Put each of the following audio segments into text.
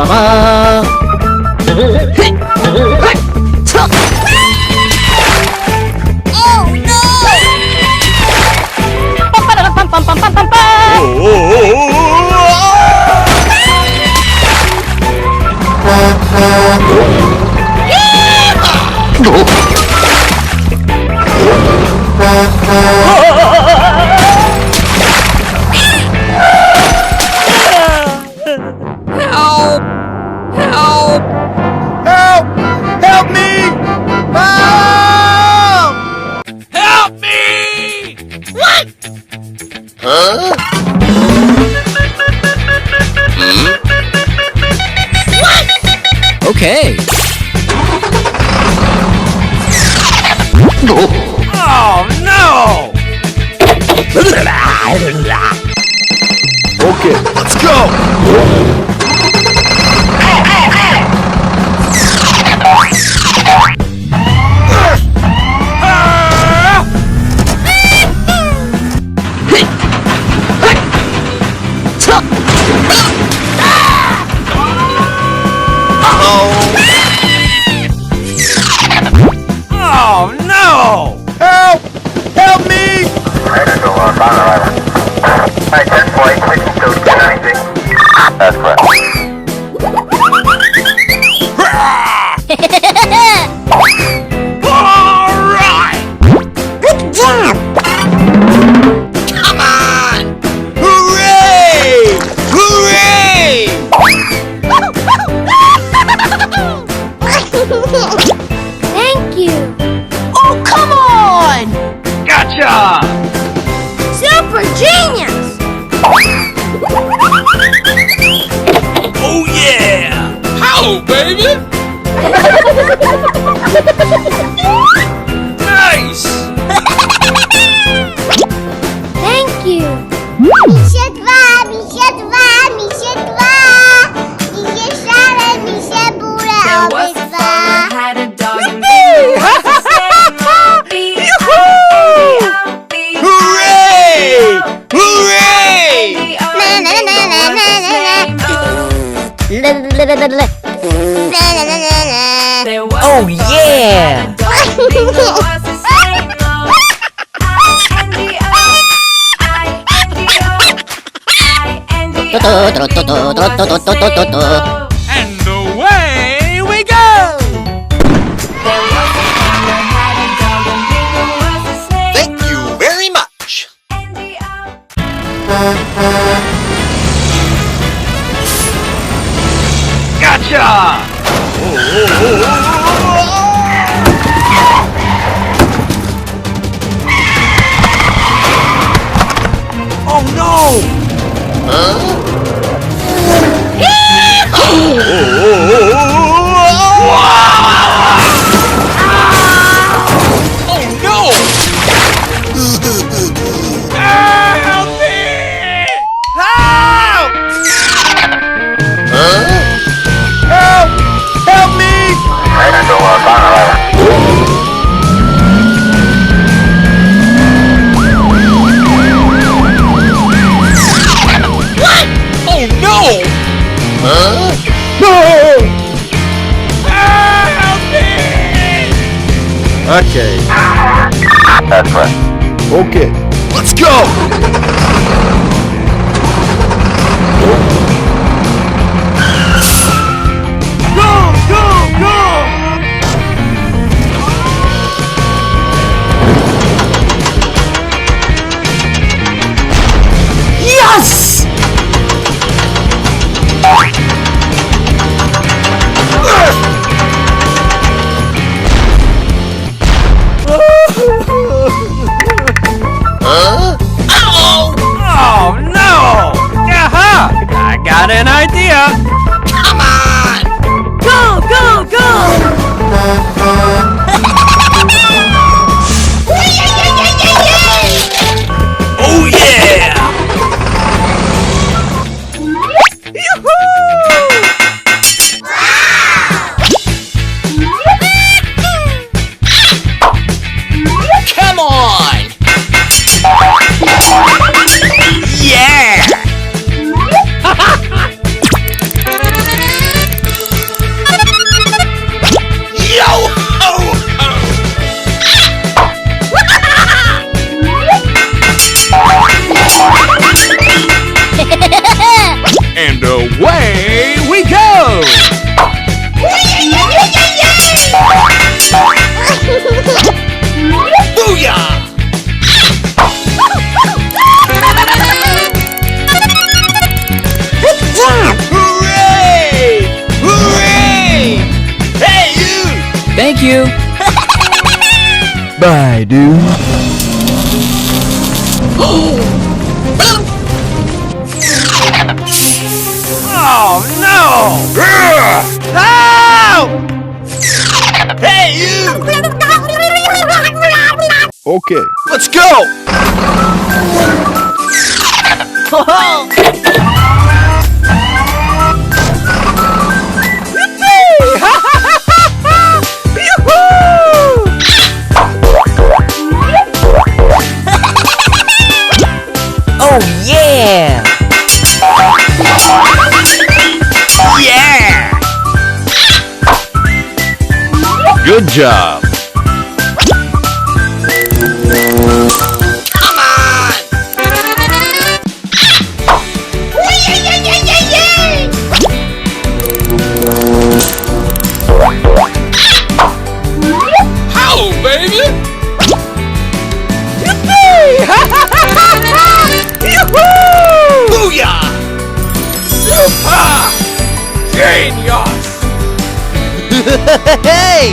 バOkay. Oh no! Okay, let's go! Oh no! Help! Help me! That's correct. Alright! Good job! Come on! Hooray! Hooray! Thank you! Oh, come on! Gotcha! Super genius! Oh yeah! How, baby? Nice! Thank you! Misie dwa, misie dwa, misie dwa. Misie szare, misie bóle, obydwa. Had a dog and Billy was the same. B-I-B-O-B. Hooray! Hooray! Na na na na na na na. Na na na na na. There was Oh, a boy yeah. and a dog and Billy was the same. I-N-D-O, And away we go! There was a farmer had a dog and Billy was the same. Thank you very much. N-D-O. Gotcha! Oh no! Oh no! Help me! Help! Help! Help me! Oh no! No! Help me! Okay. That's right. Okay. Let's go! Go, go, go! Yes! Oh no! Aha! I got an idea! Come on! Go, go, go! Oh yeah! Come on! Yeah! you. Bye, dude. Oh no! No! Hey you! Okay, let's go! Oh yeah! Yeah! Good job. Come on! How, baby? Booyah! Super! Genius! Hey!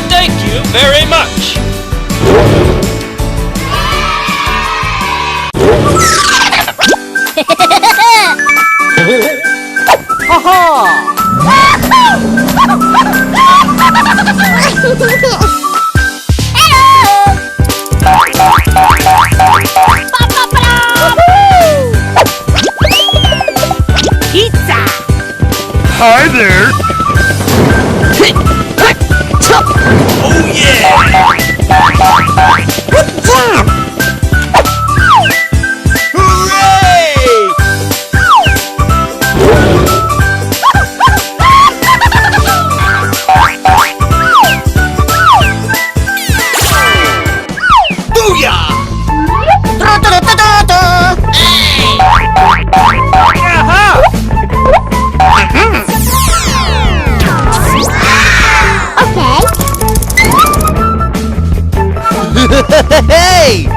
Thank you very much! Pizza! Hi there. Oh yeah! Good job! Hooray! Booyah! Aha! Hey! Hey!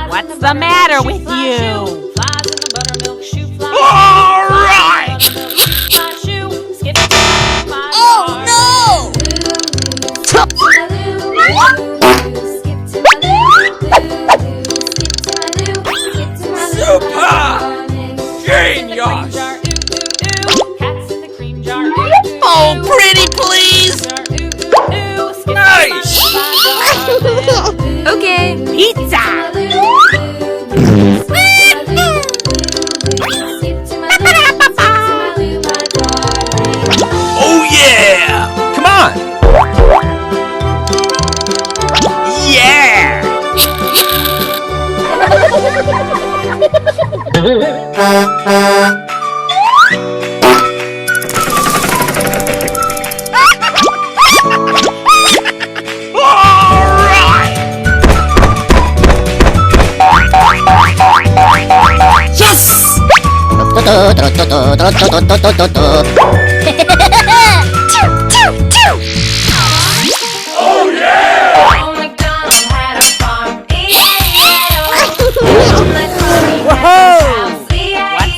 What's the matter with you? All right! Super! Genius! Oh, pretty please! Nice! Okay, pizza! Oh yeah! Come on! Yeah! All right! Yes! What's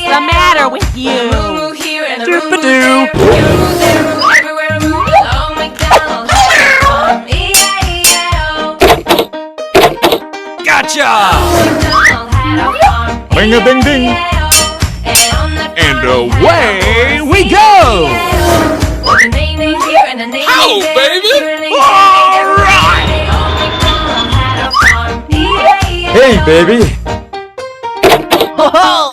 the matter with you? Doop-a-doo! Gotcha! Ring-a-ding-ding. And away we go! How, baby? All right! Hey, baby. Oh,